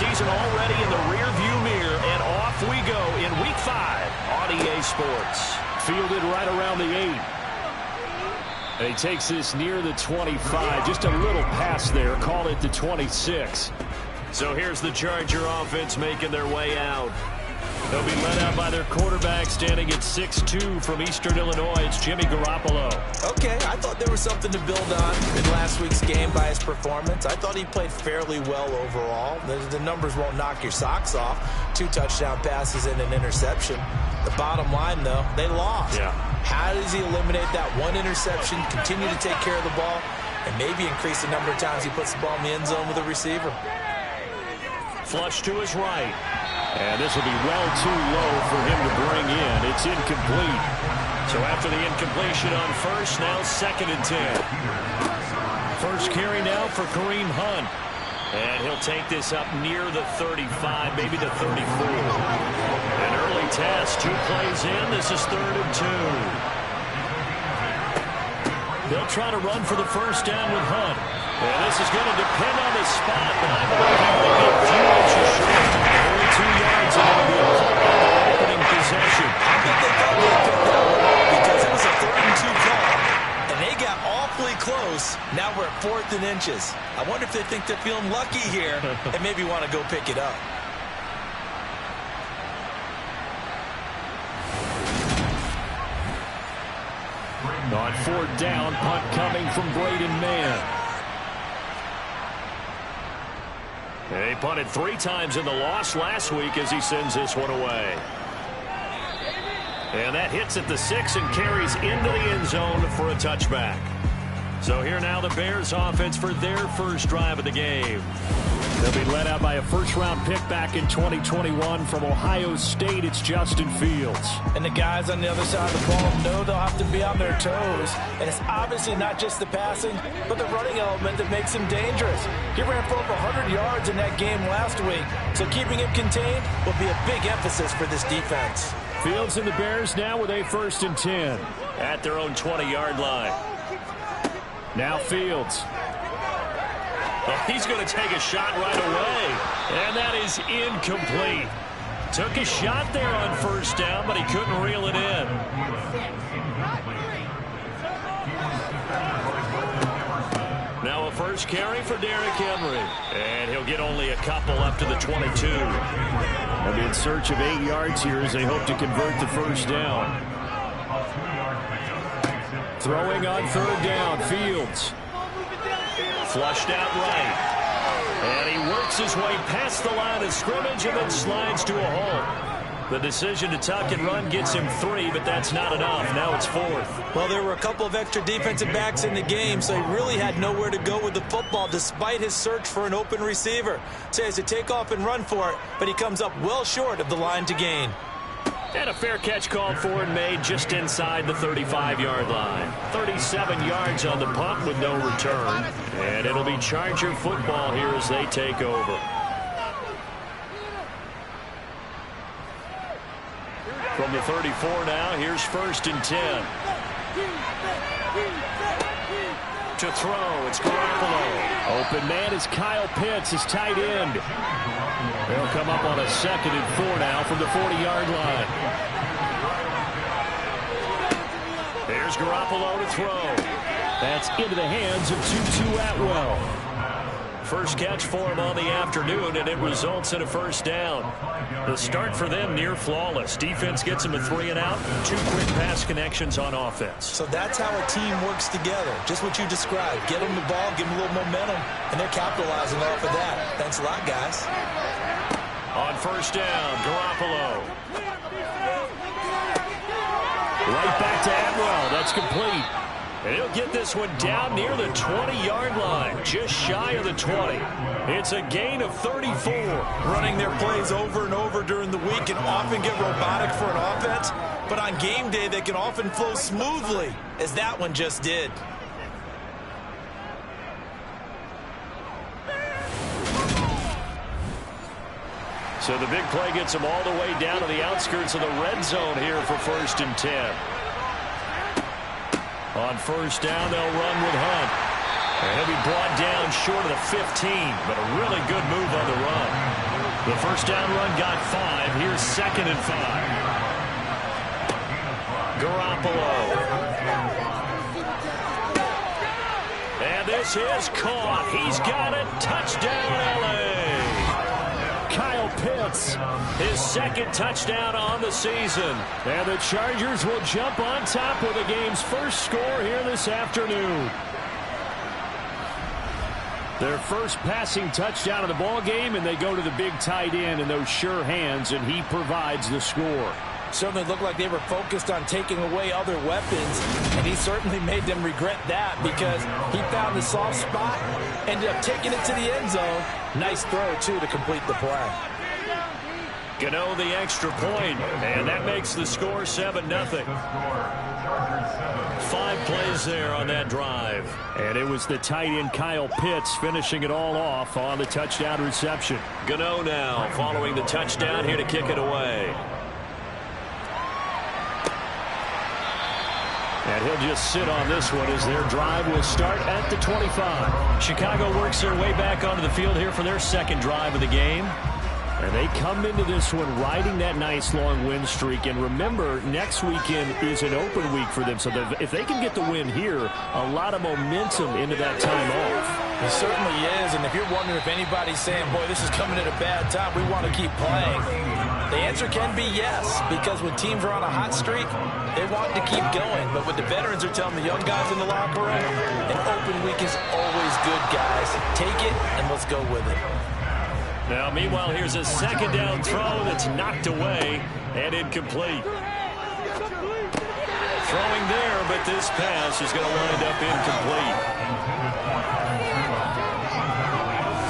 season already in the rearview mirror, and off we go in Week 5 on EA Sports. Fielded right around the 8. And he takes this near the 25. Just a little pass there. Call it the 26. So here's the Charger offense making their way out. They'll be led out by their quarterback standing at 6'2" from Eastern Illinois. It's Jimmy Garoppolo. Okay, I thought there was something to build on in last week's game by his performance. I thought he played fairly well overall. The numbers won't knock your socks off. 2 touchdown passes and an interception. The bottom line, though, they lost. Yeah. How does he eliminate that one interception, continue to take care of the ball, and maybe increase the number of times he puts the ball in the end zone with a receiver? Flush to his right. And this will be well too low for him to bring in. It's incomplete. So after the incompletion on first, now 2nd and 10. First carry now for Kareem Hunt. And he'll take this up near the 35, maybe the 34. An early test, 2 plays in. This is 3rd and 2. They'll try to run for the first down with Hunt. And this is going to depend on the spot, but I believe he will be a few inches short. Only 2 yards, and it'll be a punt on the opening possession. I think they thought they picked that one up because it was a 3rd and 2 call, and they got awfully close. Now we're at 4th and inches. I wonder if they think they're feeling lucky here and maybe want to go pick it up. On 4th down, punt coming from Braden Mann. He punted 3 times in the loss last week as he sends this one away. And that hits at the 6 and carries into the end zone for a touchback. So here now the Bears offense for their first drive of the game. They'll be led out by a first-round pick back in 2021 from Ohio State. It's Justin Fields. And the guys on the other side of the ball know they'll have to be on their toes. And it's obviously not just the passing, but the running element that makes him dangerous. He ran for over 100 yards in that game last week, so keeping him contained will be a big emphasis for this defense. Fields and the Bears now with a 1st and 10. At their own 20-yard line. Now Fields. Oh, he's going to take a shot right away. And that is incomplete. Took a shot there on first down, but he couldn't reel it in. Now a first carry for Derrick Henry. And he'll get only a couple up to the 22. They'll be in search of 8 yards here as they hope to convert the first down. Throwing on 3rd down, Fields. Flushed out right. And he works his way past the line of scrimmage and then slides to a halt. The decision to tuck and run gets him 3, but that's not enough. Now it's 4th. Well, there were a couple of extra defensive backs in the game, so he really had nowhere to go with the football despite his search for an open receiver. So he has to take off and run for it, but he comes up well short of the line to gain. And a fair catch called for and made just inside the 35-yard line. 37 yards on the punt with no return. And it'll be Charger football here as they take over. From the 34 now, here's 1st and 10. To throw, it's Garoppolo. Open man is Kyle Pitts, his tight end. They'll come up on a 2nd and 4 now from the 40-yard line. There's Garoppolo to throw. That's into the hands of Tutu Atwell. First catch for him on the afternoon, and it results in a first down. The start for them near flawless. Defense gets them a 3 and out. 2 quick pass connections on offense. So that's how a team works together. Just what you described. Get them the ball, give them a little momentum, and they're capitalizing off of that. Thanks a lot, guys. On first down, Garoppolo. Right back to Atwell. That's complete. And he'll get this one down near the 20-yard line, just shy of the 20. It's a gain of 34. Running their plays over and over during the week can often get robotic for an offense, but on game day they can often flow smoothly, as that one just did. So the big play gets them all the way down to the outskirts of the red zone here for 1st and 10. On first down, they'll run with Hunt. And he'll be brought down short of the 15, but a really good move on the run. The first down run got 5. Here's 2nd and 5. Garoppolo. And this is caught. He's got it. Touchdown, L.A. Kyle Pitts, his 2nd touchdown on the season. And the Chargers will jump on top with the game's first score here this afternoon. Their first passing touchdown of the ball game, and they go to the big tight end in those sure hands, and he provides the score. Certainly looked like they were focused on taking away other weapons, and he certainly made them regret that because he found the soft spot, ended up taking it to the end zone. Nice throw, too, to complete the play. Gano the extra point, and that makes the score 7-0. 5 plays there on that drive. And it was the tight end Kyle Pitts finishing it all off on the touchdown reception. Gano now following the touchdown here to kick it away. And he'll just sit on this one as their drive will start at the 25. Chicago works their way back onto the field here for their 2nd drive of the game. And they come into this one riding that nice long win streak. And remember, next weekend is an open week for them. So if they can get the win here, a lot of momentum into that time off. It certainly is. And if you're wondering if anybody's saying, boy, this is coming at a bad time, we want to keep playing, the answer can be yes. Because when teams are on a hot streak, they want to keep going. But what the veterans are telling the young guys in the locker room, an open week is always good, guys. Take it and let's go with it. Now, meanwhile, here's a 2nd down throw that's knocked away and incomplete. Throwing there, but this pass is going to wind up incomplete.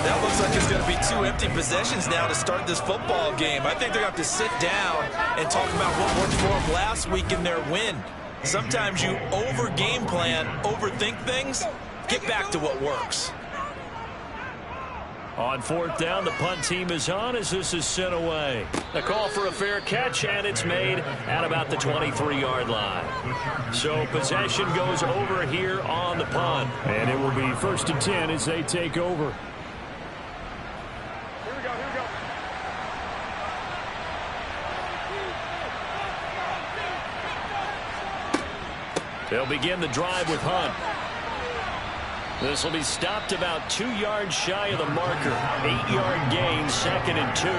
That looks like it's going to be 2 empty possessions now to start this football game. I think they're going to have to sit down and talk about what worked for them last week in their win. Sometimes you over-game plan, overthink things. Get back to what works. On 4th down, the punt team is on as this is sent away. The call for a fair catch, and it's made at about the 23-yard line. So possession goes over here on the punt. And it will be 1st and 10 as they take over. They'll begin the drive with Hunt. This will be stopped about 2 yards shy of the marker. 8-yard gain, 2nd and 2.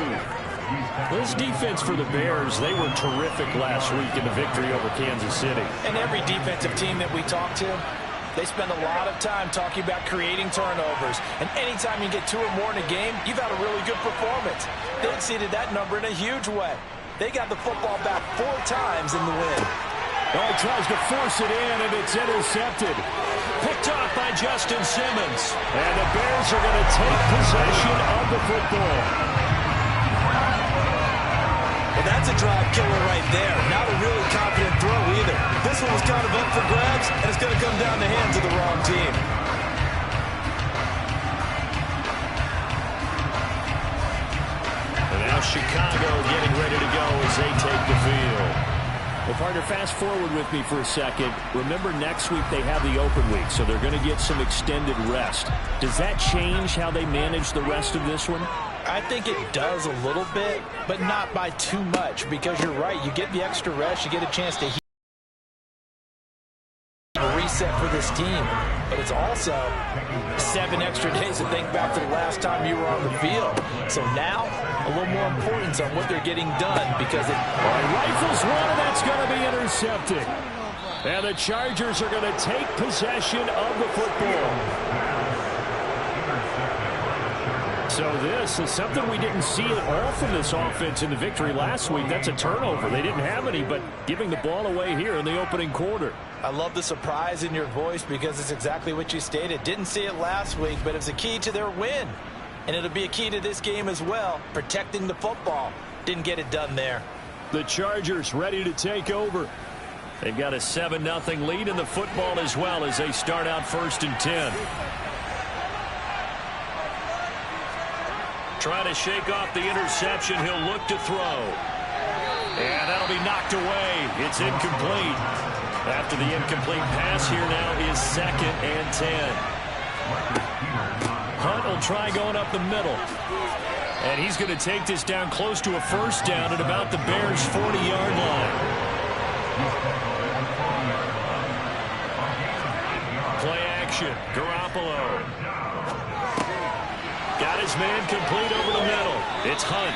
This defense for the Bears, they were terrific last week in the victory over Kansas City. And every defensive team that we talk to, they spend a lot of time talking about creating turnovers. And anytime you get 2 or more in a game, you've had a really good performance. They exceeded that number in a huge way. They got the football back 4 times in the win. Oh, he tries to force it in, and it's intercepted. Picked off by Justin Simmons. And the Bears are going to take possession of the football. Well, that's a drive killer right there. Not a really confident throw either. This one was kind of up for grabs, and it's going to come down the hands of the wrong team. And now Chicago getting ready to go as they take the field. Well, partner, fast forward with me for a second. Remember, next week they have the open week, so they're going to get some extended rest. Does that change how they manage the rest of this one? I think it does a little bit, but not by too much, because you're right. You get the extra rest. You get a chance to reset for this team. But it's also 7 extra days to think back to the last time you were on the field. So now, a little more importance on what they're getting done because it... Rifles one, and that's going to be intercepted. And the Chargers are going to take possession of the football. So this is something we didn't see at all from this offense in the victory last week. That's a turnover. They didn't have any, but giving the ball away here in the opening quarter. I love the surprise in your voice because it's exactly what you stated. Didn't see it last week, but it's a key to their win. And it'll be a key to this game as well, protecting the football. Didn't get it done there. The Chargers ready to take over. They've got a 7-0 lead in the football as well as they start out 1st and 10. Trying to shake off the interception. He'll look to throw. And that'll be knocked away. It's incomplete. After the incomplete pass, here now is 2nd and 10. Hunt will try going up the middle. And he's going to take this down close to a first down at about the Bears' 40-yard line. Play action. Garoppolo. Got his man complete over the middle. It's Hunt.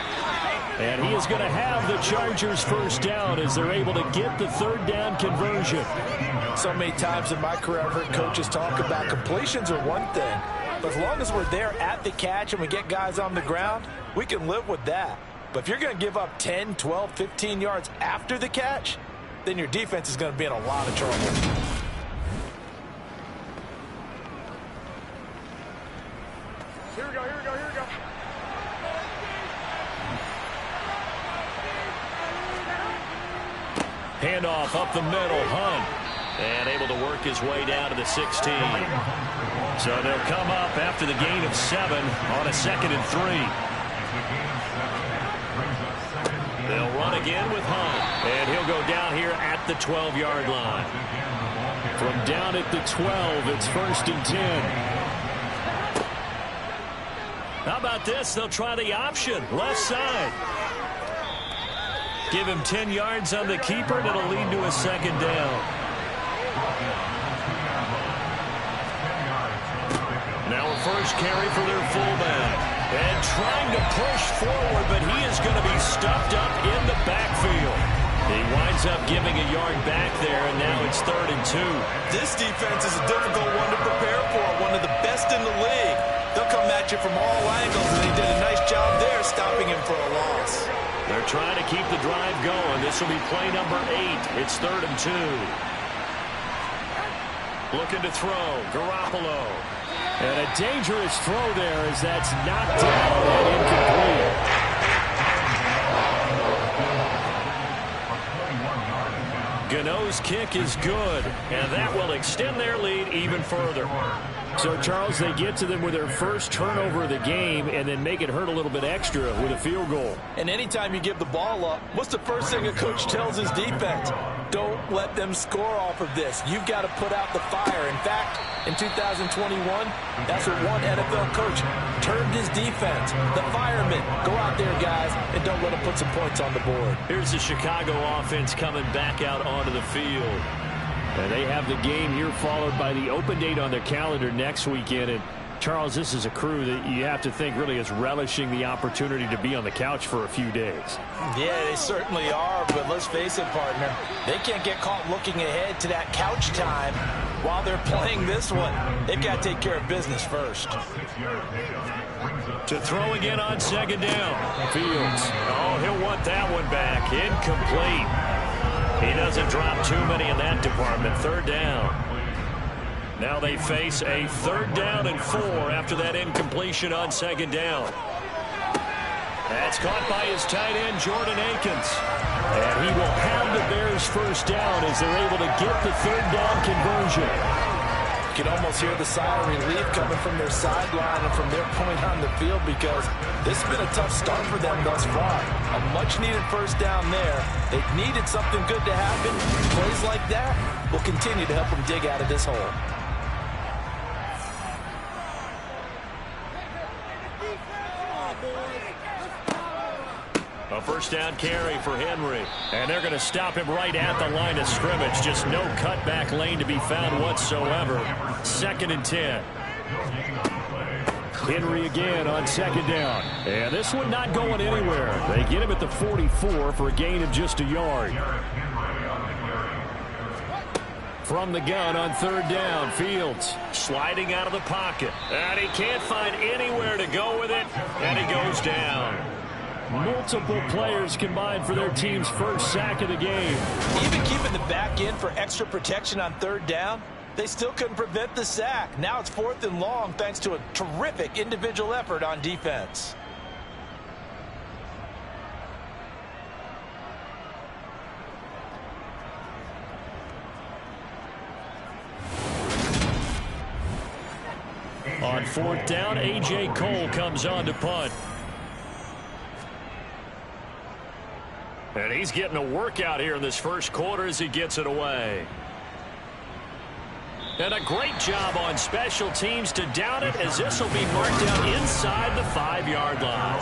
And he is going to have the Chargers first down as they're able to get the third down conversion. So many times in my career I've heard coaches talk about completions are one thing. But as long as we're there at the catch and we get guys on the ground, we can live with that. But if you're going to give up 10, 12, 15 yards after the catch, then your defense is going to be in a lot of trouble. Here we go. Handoff up the middle. Hunt. And able to work his way down to the 16. So they'll come up after the gain of 7 on a 2nd and 3. They'll run again with Hunt. And he'll go down here at the 12-yard line. From down at the 12, it's 1st and 10. How about this? They'll try the option. Left side. Give him 10 yards on the keeper, and it'll lead to a 2nd down. Now a first carry for their fullback. And trying to push forward, but he is going to be stuffed up in the backfield. He winds up giving a yard back there, and now it's 3rd and 2. This defense is a difficult one to prepare for, one of the best in the league. They'll come at you from all angles, and they did a nice job there stopping him for a loss. They're trying to keep the drive going. This will be play number 8. It's 3rd and 2. Looking to throw. Garoppolo. And a dangerous throw there as that's knocked down and incomplete. Gano's kick is good, and that will extend their lead even further. So, Charles, they get to them with their first turnover of the game and then make it hurt a little bit extra with a field goal. And anytime you give the ball up, what's the first thing a coach tells his defense? Don't let them score off of this. You've got to put out the fire. In fact, in 2021, that's what one NFL coach termed his defense. The firemen. Go out there, guys, and don't let them put some points on the board. Here's the Chicago offense coming back out onto the field. And they have the game here followed by the open date on their calendar next weekend. And, Charles, this is a crew that you have to think really is relishing the opportunity to be on the couch for a few days. Yeah, they certainly are, but let's face it, partner. They can't get caught looking ahead to that couch time while they're playing this one. They've got to take care of business first. To throw again on 2nd down. Fields. Oh, he'll want that one back. Incomplete. He doesn't drop too many in that department. 3rd down. Now they face a 3rd down and 4 after that incompletion on 2nd down. That's caught by his tight end, Jordan Akins. And he will have the Bears first down as they're able to get the 3rd down conversion. You can almost hear the sigh of relief coming from their sideline and from their point on the field because this has been a tough start for them thus far. A much-needed first down there. They needed something good to happen. Plays like that will continue to help them dig out of this hole. A first down carry for Henry. And they're going to stop him right at the line of scrimmage. Just no cutback lane to be found whatsoever. 2nd and 10. Henry again on 2nd down. And this one not going anywhere. They get him at the 44 for a gain of just a yard. From the gun on 3rd down, Fields. Sliding out of the pocket. And he can't find anywhere to go with it. And he goes down. Multiple players combined for their team's first sack of the game. Even keeping the back end for extra protection on 3rd down, they still couldn't prevent the sack. Now it's 4th and long thanks to a terrific individual effort on defense. On 4th down, A.J. Cole comes on to punt. And he's getting a workout here in this first quarter as he gets it away. And a great job on special teams to down it, as this will be marked down inside the 5-yard line.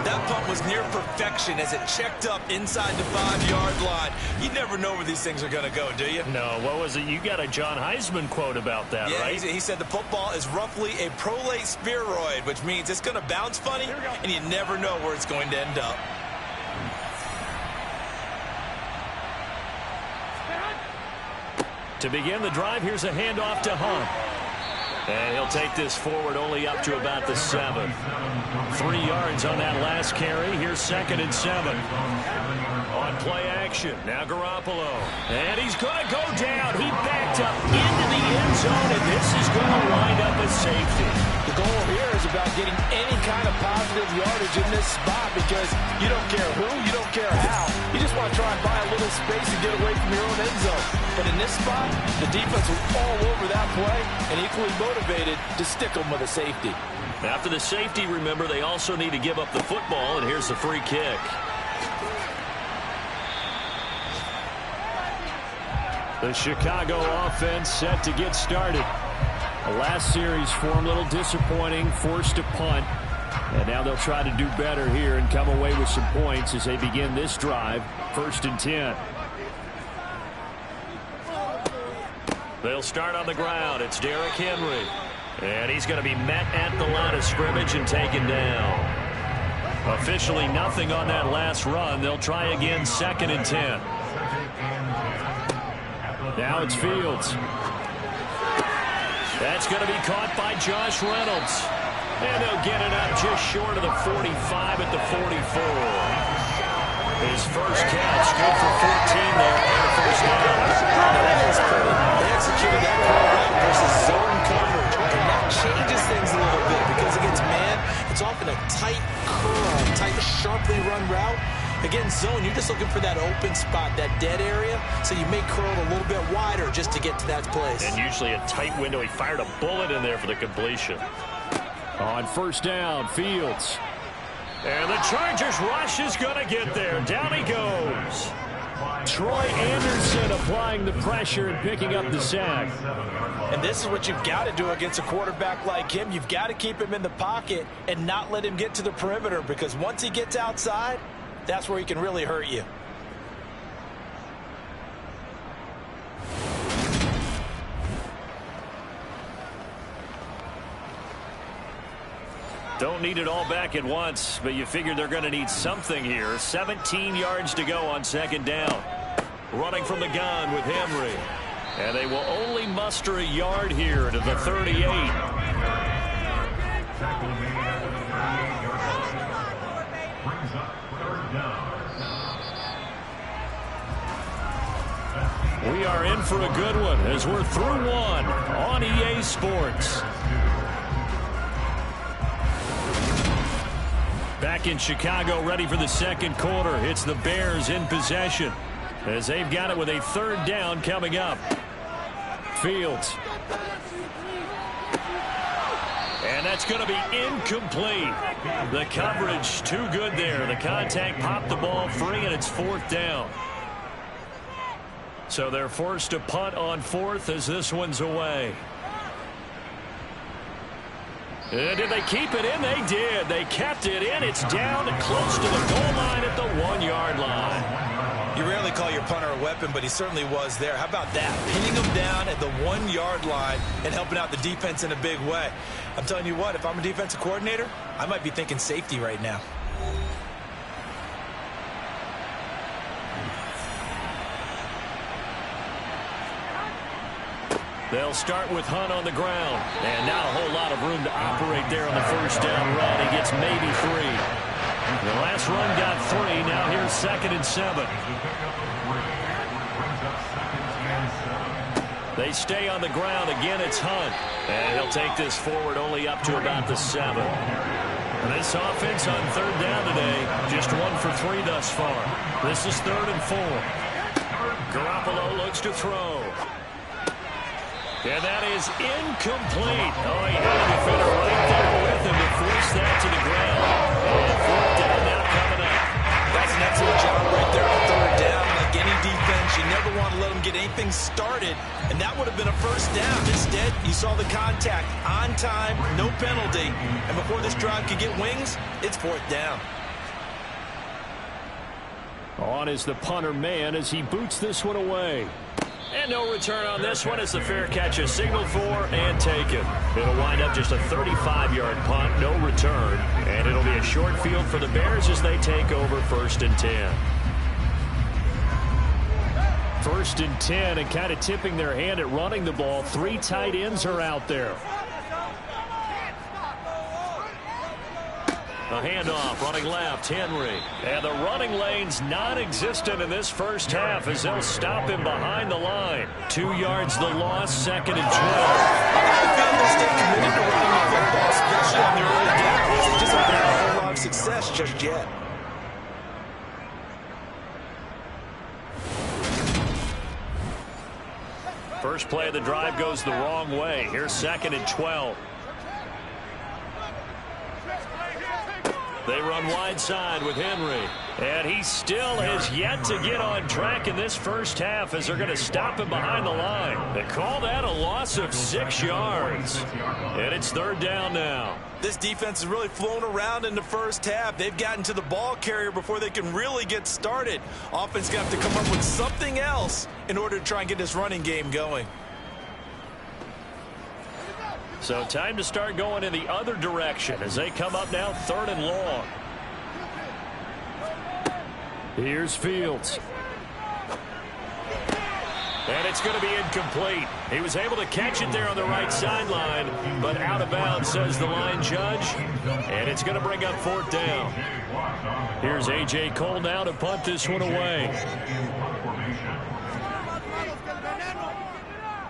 That punt was near perfection as it checked up inside the 5-yard line. You never know where these things are going to go, do you? No, what was it? You got a John Heisman quote about that, yeah, right? He said the football is roughly a prolate spheroid, which means it's going to bounce funny, and you never know where it's going to end up. To begin the drive, here's a handoff to Hunt. And he'll take this forward only up to about the 7. 3 yards on that last carry. Here's 2nd and 7. On play action, now Garoppolo. And he's going to go down. He backed up into the end zone, and this is going to wind up a safety. The goal here is about getting any kind of positive yardage in this spot because you don't care who, you don't care how. You just want to try and buy a little space and get away from your own end zone. But in this spot, the defense was all over that play and equally motivated to stick them with a safety. After the safety, remember, they also need to give up the football, and here's the free kick. The Chicago offense set to get started. The last series for them, a little disappointing, forced to punt. And now they'll try to do better here and come away with some points as they begin this drive, 1st and 10. They'll start on the ground. It's Derrick Henry. And he's going to be met at the line of scrimmage and taken down. Officially nothing on that last run. They'll try again, 2nd and 10. Now it's Fields. That's going to be caught by Josh Reynolds. And they'll get it up just short of the 45 at the 44. His first catch, good for 14 there on the first down. They executed that curl route versus zone coverage, and that changes things a little bit because against man, it's often a tight curl, tight, sharply run route. Against zone, you're just looking for that open spot, that dead area, so you may curl it a little bit wider just to get to that place. And usually a tight window. He fired a bullet in there for the completion. On first down, Fields. And the Chargers rush is going to get there. Down he goes. Troy Anderson applying the pressure and picking up the sack. And this is what you've got to do against a quarterback like him. You've got to keep him in the pocket and not let him get to the perimeter because once he gets outside, that's where he can really hurt you. Don't need it all back at once, but you figure they're going to need something here. 17 yards to go on 2nd down. Running from the gun with Henry. And they will only muster a yard here to the 38. We are in for a good one as we're through one on EA Sports. Back in Chicago, ready for the 2nd quarter. It's the Bears in possession as they've got it with a 3rd down coming up. Fields. And that's going to be incomplete. The coverage too good there. The contact popped the ball free, and it's 4th down. So they're forced to punt on 4th as this one's away. And did they keep it in? They did. They kept it in. It's down and close to the goal line at the 1-yard line. You rarely call your punter a weapon, but he certainly was there. How about that? Pinning him down at the 1-yard line and helping out the defense in a big way. I'm telling you what, if I'm a defensive coordinator, I might be thinking safety right now. They'll start with Hunt on the ground. And not a whole lot of room to operate there on the first down run. He gets maybe 3. The last run got 3. Now here's 2nd and 7. They stay on the ground. Again, it's Hunt. And he'll take this forward only up to about the 7. And this offense on 3rd down today, just 1 for 3 thus far. This is 3rd and 4. Garoppolo looks to throw. And that is incomplete. Oh, he had a defender right there with him to force that to the ground. And 4th down now coming up. That's an excellent job right there on 3rd down. Like any defense, defense. You never want to let them get anything started, and that would have been a first down. Instead, you saw the contact on time, no penalty, and before this drive could get wings, it's fourth down. On is the punter man as he boots this one away. And no return on this one as the fair catch is signaled for and taken. It'll wind up just a 35-yard punt, no return. And it'll be a short field for the Bears as they take over 1st and 10. 1st and 10, and kind of tipping their hand at running the ball. 3 tight ends are out there. A handoff, running left, Henry. And the running lane's non-existent in this first half as they'll stop him behind the line. 2 yards the loss, 2nd and 12. I feel they'll stay committed to running the football, especially on the early downs. They just haven't had a whole lot of success just yet. First play of the drive goes the wrong way. Here's 2nd and 12. They run wide side with Henry. And he still has yet to get on track in this first half as they're going to stop him behind the line. They call that a loss of 6 yards. And it's 3rd down now. This defense has really flown around in the first half. They've gotten to the ball carrier before they can really get started. Offense going to have to come up with something else in order to try and get this running game going. So time to start going in the other direction as they come up now 3rd and long. Here's Fields. And it's going to be incomplete. He was able to catch it there on the right sideline, but out of bounds, says the line judge. And it's going to bring up 4th down. Here's A.J. Cole now to punt this one away.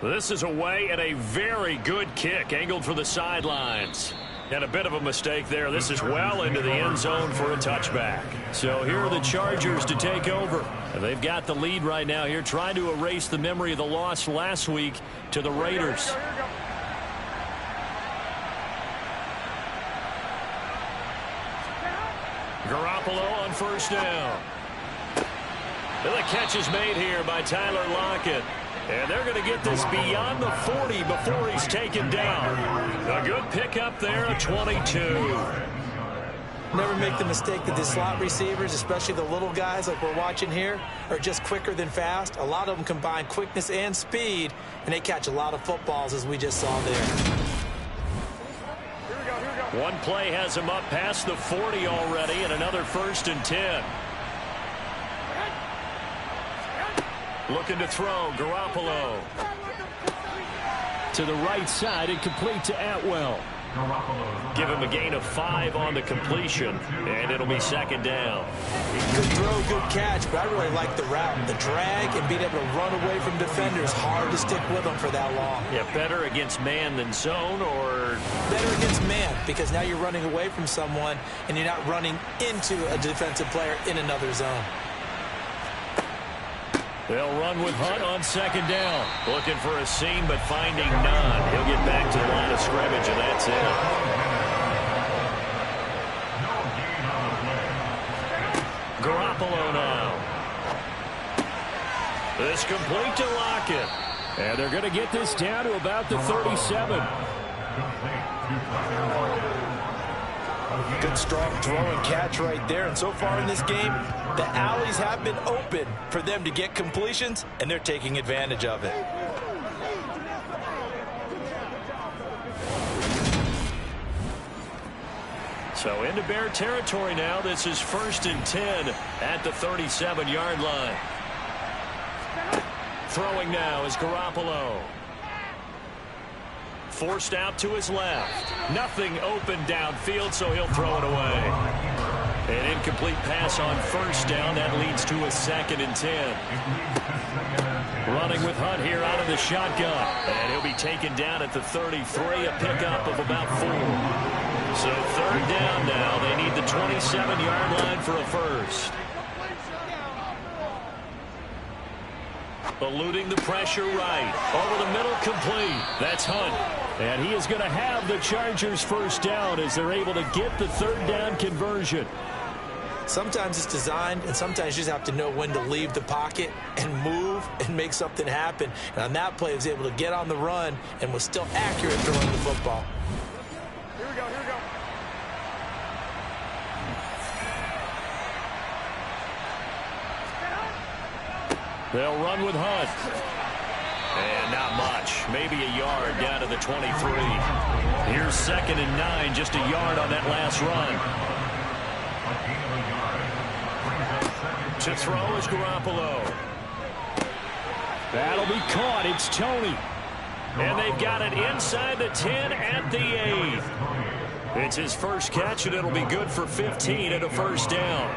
This is away and a very good kick angled for the sidelines. And a bit of a mistake there. This is well into the end zone for a touchback. So here are the Chargers to take over. They've got the lead right now here, trying to erase the memory of the loss last week to the Raiders. Garoppolo on 1st down. And the catch is made here by Tyler Lockett. And they're going to get this beyond the 40 before he's taken down. A good pickup there, a 22. Never make the mistake that the slot receivers, especially the little guys like we're watching here, are just quicker than fast. A lot of them combine quickness and speed, and they catch a lot of footballs, as we just saw there. One play has him up past the 40 already, and another 1st and 10. Looking to throw, Garoppolo. To the right side, and complete to Atwell. Give him a gain of 5 on the completion, and it'll be 2nd down. Good throw, good catch, but I really like the route. The drag and being able to run away from defenders, hard to stick with them for that long. Yeah, better against man than zone, or? Better against man, because now you're running away from someone, and you're not running into a defensive player in another zone. They'll run with Hunt on 2nd down. Looking for a seam, but finding none. He'll get back to the line of scrimmage, and that's it. Garoppolo now. This complete to Lockett. And they're going to get this down to about the 37. Good, strong throw and catch right there. And so far in this game, the alleys have been open for them to get completions, and they're taking advantage of it. So into Bear territory now. This is 1st and 10 at the 37-yard line. Throwing now is Garoppolo. Forced out to his left. Nothing open downfield, so he'll throw it away. An incomplete pass on 1st down. That leads to a 2nd and 10. Running with Hunt here out of the shotgun. And he'll be taken down at the 33, a pickup of about 4. So 3rd down now. They need the 27-yard line for a first. Eluding the pressure right. Over the middle, complete. That's Hunt. And he is going to have the Chargers 1st down as they're able to get the 3rd down conversion. Sometimes it's designed, and sometimes you just have to know when to leave the pocket and move and make something happen. And on that play, he was able to get on the run and was still accurate throwing the football. Here we go, here we go. They'll run with Hunt. And not much. Maybe a yard down to the 23. Here's 2nd and 9, just a yard on that last run. To throw is Garoppolo. That'll be caught. It's Tony. And they've got it inside the 10 at the 8. It's his first catch, and it'll be good for 15 and a first down.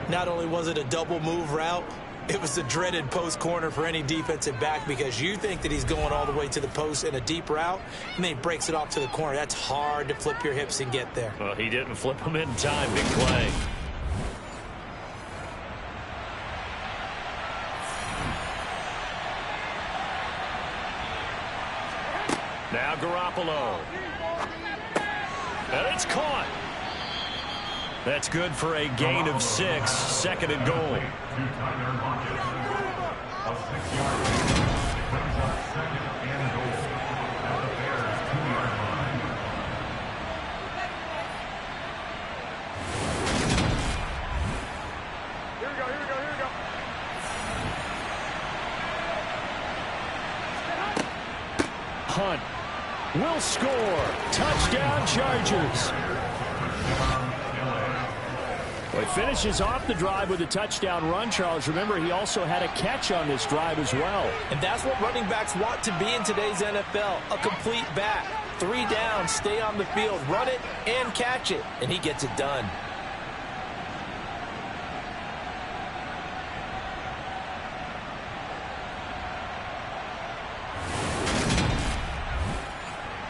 Not only was it a double move route, it was a dreaded post corner for any defensive back, because you think that he's going all the way to the post in a deep route, and then he breaks it off to the corner. That's hard to flip your hips and get there. Well, he didn't flip him in time. Big play. Now Garoppolo. And it's caught. That's good for a gain of 6. 2nd and goal. Here we go, here we go, here we go. Hunt will score. Touchdown, Chargers. Well, he finishes off the drive with a touchdown run, Charles. Remember, he also had a catch on this drive as well. And that's what running backs want to be in today's NFL, a complete back. 3 down, stay on the field, run it and catch it, and he gets it done.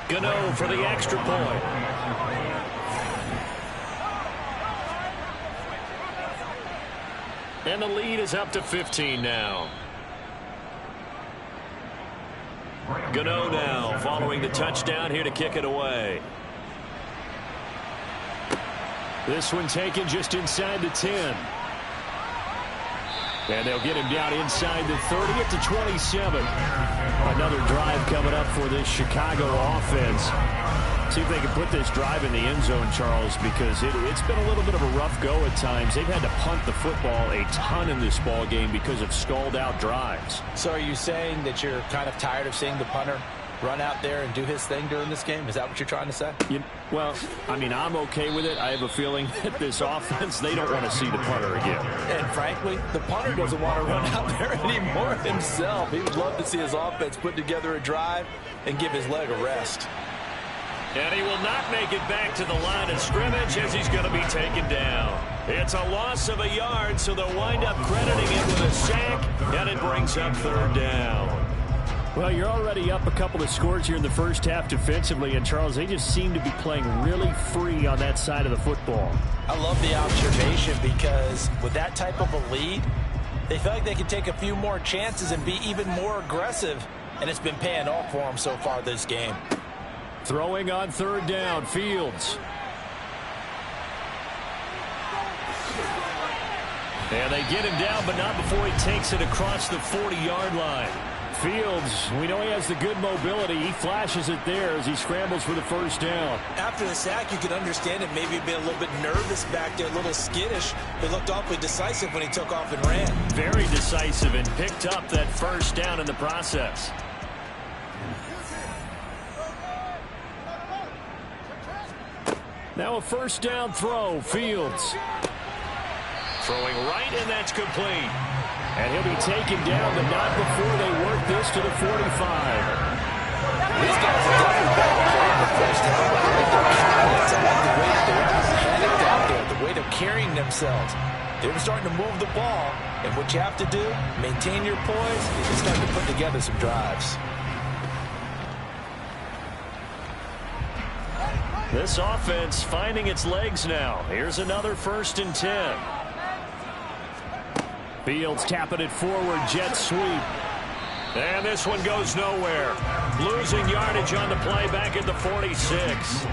Gano for the extra point. And the lead is up to 15 now. Gano now following the touchdown here to kick it away. This one taken just inside the 10. And they'll get him down inside the 30 at the 27. Another drive coming up for this Chicago offense. See if they can put this drive in the end zone, Charles, because it's been a little bit of a rough go at times. They've had to punt the football a ton in this ball game because of stalled-out drives. So are you saying that you're kind of tired of seeing the punter run out there and do his thing during this game? Is that what you're trying to say? Well, I mean, I'm okay with it. I have a feeling that this offense, they don't want to see the punter again. And frankly, the punter doesn't want to run out there anymore himself. He would love to see his offense put together a drive and give his leg a rest. And he will not make it back to the line of scrimmage as he's going to be taken down. It's a loss of a yard, so they'll wind up crediting it with a sack, and it brings up 3rd down. Well, you're already up a couple of scores here in the first half defensively, and Charles, they just seem to be playing really free on that side of the football. I love the observation, because with that type of a lead, they feel like they can take a few more chances and be even more aggressive, and it's been paying off for them so far this game. Throwing on 3rd down, Fields. And they get him down, but not before he takes it across the 40-yard line. Fields, we know he has the good mobility. He flashes it there as he scrambles for the first down. After the sack, you could understand it. Maybe been a little bit nervous back there, a little skittish. It looked awfully decisive when he took off and ran. Very decisive and picked up that first down in the process. Now a first down throw, Fields. Throwing right, and that's complete. And he'll be taken down, but not before they work this to the 45. These guys are definitely back in the first half. The way that they're panicked out there, the way they're carrying themselves. They were starting to move the ball, and what you have to do, maintain your poise, and start to put together some drives. This offense finding its legs now. Here's another 1st and 10. Fields tapping it forward, jet sweep. And this one goes nowhere. Losing yardage on the play back at the 46.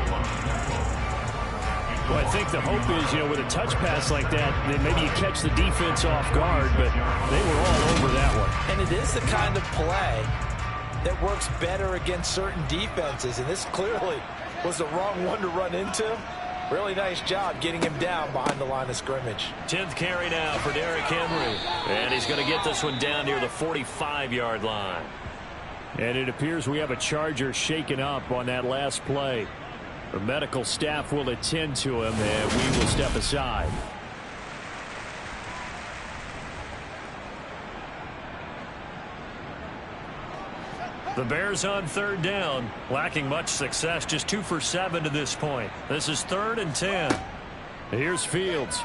Well, I think the hope is, with a touch pass like that, then maybe you catch the defense off guard, but they were all over that one. And it is the kind of play that works better against certain defenses, and this clearly was the wrong one to run into. Really nice job getting him down behind the line of scrimmage. 10th carry now for Derrick Henry. And he's going to get this one down near the 45-yard line. And it appears we have a Charger shaken up on that last play. The medical staff will attend to him, and we will step aside. The Bears on 3rd down, lacking much success, just 2 for 7 to this point. This is 3rd and 10. Here's Fields.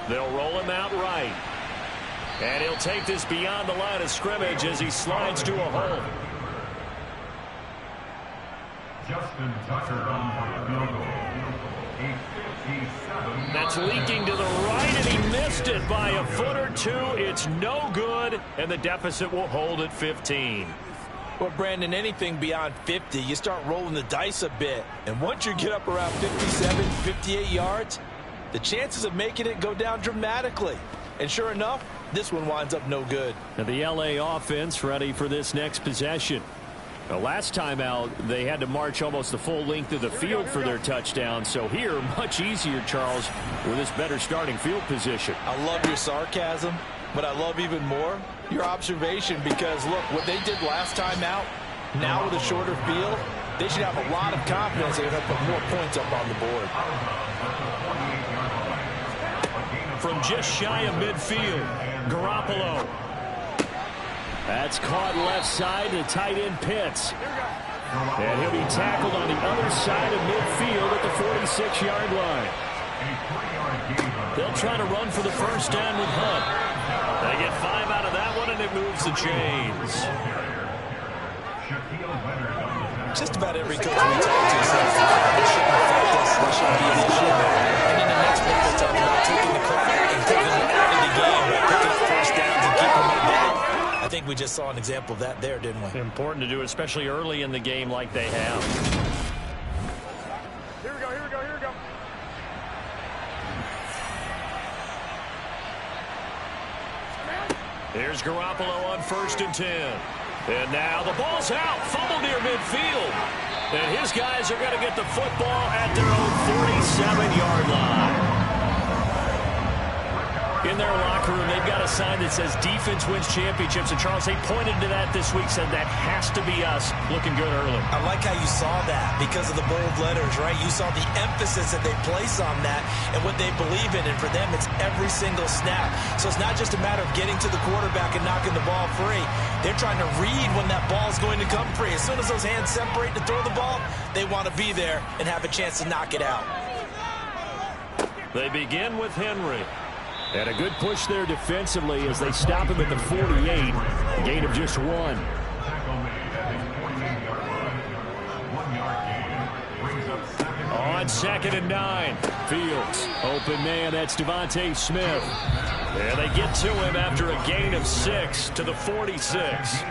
They'll roll him out right. And he'll take this beyond the line of scrimmage as he slides to a hole. Justin Tucker on field goal. That's leaking to the right, and he missed it by a foot or two. It's no good, and the deficit will hold at 15. Well, Brandon, anything beyond 50, you start rolling the dice a bit. And once you get up around 57, 58 yards, the chances of making it go down dramatically. And sure enough, this one winds up no good. And the LA offense ready for this next possession. The last time out, they had to march almost the full length of the field for their touchdown. So here, much easier, Charles, with this better starting field position. I love your sarcasm, but I love even more your observation, because look, what they did last time out, now with a shorter field, they should have a lot of confidence they're going to put more points up on the board. From just shy of midfield, Garoppolo. That's caught left side to tight end Pitts. And he'll be tackled on the other side of midfield at the 46-yard line. They'll try to run for the first down with Hunt. They get 5 out of that one, and it moves the chains. Just about every coach we talk to says this shouldn't affect us. This shouldn't be an issue. And then the next week they'll talk about taking the clock and taking them out of the game, picking up first downs and keeping them back. I think we just saw an example of that there, didn't we? Important to do, especially early in the game like they have. Here we go, here we go, here we go. Here's Garoppolo on 1st and 10. And now the ball's out. Fumble near midfield. And his guys are going to get the football at their own 47-yard line. In their locker room, they've got a sign that says defense wins championships. And Charles, they pointed to that this week, said that has to be us. Looking good early. I like how you saw that because of the bold letters, right? You saw the emphasis that they place on that and what they believe in. And for them, it's every single snap. So it's not just a matter of getting to the quarterback and knocking the ball free. They're trying to read when that ball is going to come free. As soon as those hands separate to throw the ball, they want to be there and have a chance to knock it out. They begin with Henry. And a good push there defensively as they stop him at the 48. A gain of just 1. On 2nd and 9. Fields. Open man, that's Devontae Smith. And they get to him after a gain of 6 to the 46.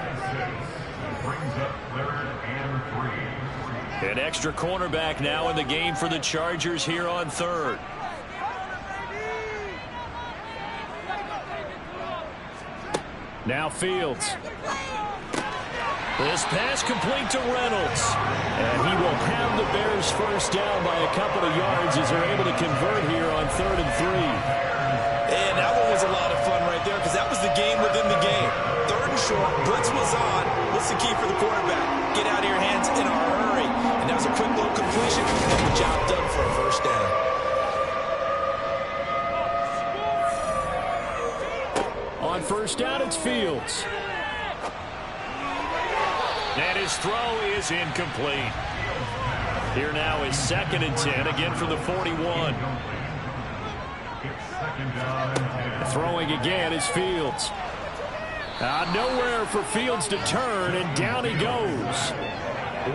An extra cornerback now in the game for the Chargers here on 3rd. Now Fields. This pass complete to Reynolds. And he will have the Bears first down by a couple of yards as they're able to convert here on 3rd and 3. And that one was a lot of fun right there because that was the game within the game. 3rd and short, blitz was on. What's the key for the quarterback? Get out of your hands in a hurry. And that was a quick little completion and the job done for a first down. On first down, it's Fields. And his throw is incomplete. Here now is 2nd and 10, again from the 41. Throwing again is Fields. Nowhere for Fields to turn, and down he goes.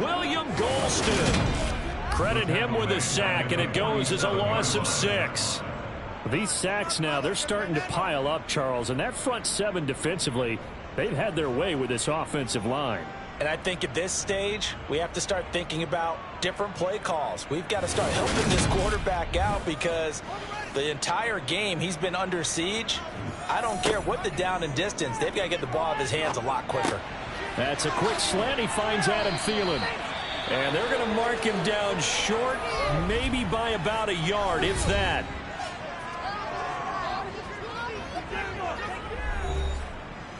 William Golston. Credit him with a sack, and it goes as a loss of 6. These sacks now, they're starting to pile up, Charles, and that front 7 defensively, they've had their way with this offensive line. And I think at this stage, we have to start thinking about different play calls. We've got to start helping this quarterback out because the entire game he's been under siege. I don't care what the down and distance. They've got to get the ball out of his hands a lot quicker. That's a quick slant. He finds Adam Thielen. And they're going to mark him down short, maybe by about a yard, if that.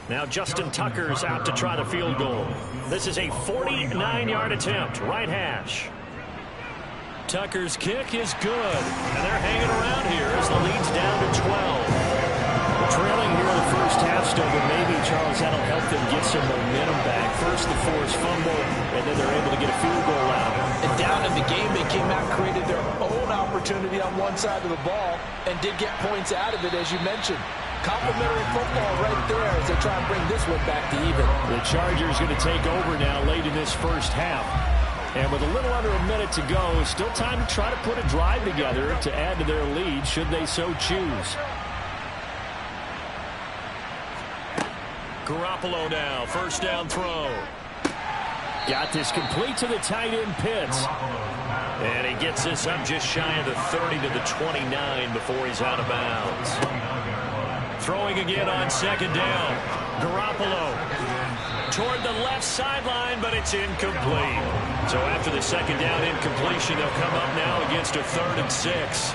Now Justin Tucker's out to try the field goal. This is a 49-yard attempt, right hash. Tucker's kick is good, and they're hanging around here as the lead's down to 12. Trailing here in the first half still, but maybe, Charles, that'll help them get some momentum back. First the forced fumble, and then they're able to get a field goal out. And down in the game, they came out and created their own opportunity on one side of the ball and did get points out of it, as you mentioned. Complimentary football right there as they try and bring this one back to even. The Chargers going to take over now late in this first half. And with a little under a minute to go, still time to try to put a drive together to add to their lead should they so choose. Garoppolo now, first down throw. Got this complete to the tight end Pitts. And he gets this up just shy of the 30 to the 29 before he's out of bounds. Throwing again on second down. Garoppolo toward the left sideline, but it's incomplete. So after the second down incompletion, they'll come up now against a 3rd and 6.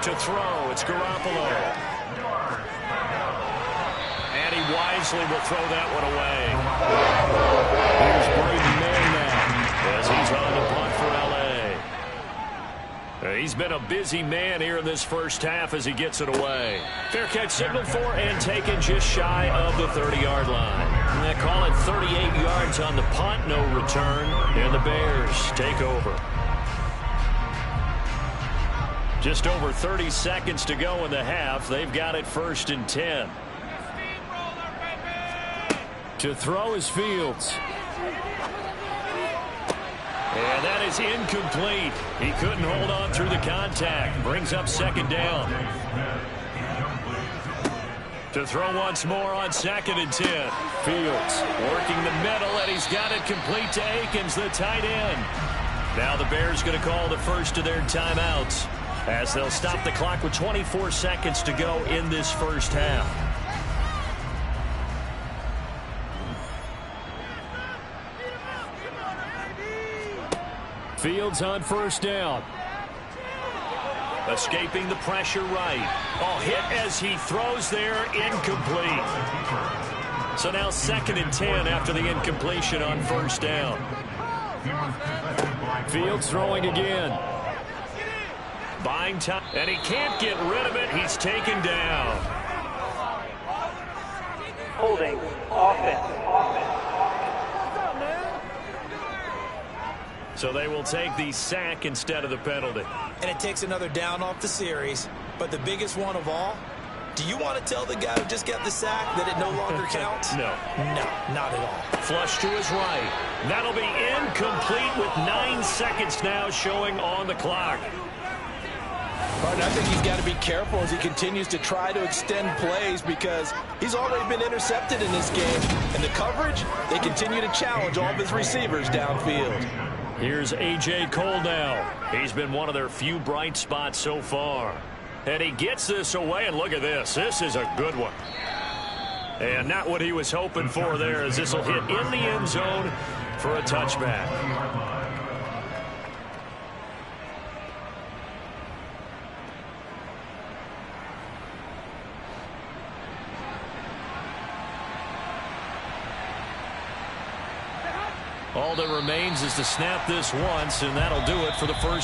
To throw, it's Garoppolo. And he wisely will throw that one away. Here's Braden Mann now as he's on the punt for L.A. He's been a busy man here in this first half as he gets it away. Fair catch signaled for and taken just shy of the 30-yard line. And they call it 38 yards on the punt, no return, and the Bears take over. Just over 30 seconds to go in the half. They've got it 1st and 10. To throw is Fields. And that is incomplete. He couldn't hold on through the contact. Brings up second down. To throw once more on 2nd and 10. Fields working the middle, and he's got it complete to Akins, the tight end. Now the Bears going to call the first of their timeouts as they'll stop the clock with 24 seconds to go in this first half. Fields on first down. Escaping the pressure right. Oh, hit as he throws there, incomplete. So now 2nd and 10 after the incompletion on first down. Fields throwing again. Buying time, and he can't get rid of it. He's taken down. Holding, offense. So they will take the sack instead of the penalty. And it takes another down off the series. But the biggest one of all, do you want to tell the guy who just got the sack that it no longer counts? No. No, not at all. Flush to his right. That'll be incomplete with 9 seconds now showing on the clock. But I think he's got to be careful as he continues to try to extend plays because he's already been intercepted in this game. And the coverage, they continue to challenge all of his receivers downfield. Here's A.J. Cole now. He's been one of their few bright spots so far. And he gets this away, and look at this. This is a good one. And not what he was hoping for there, as this will hit in the end zone for a touchback. All that remains is to snap this once, and that'll do it for the first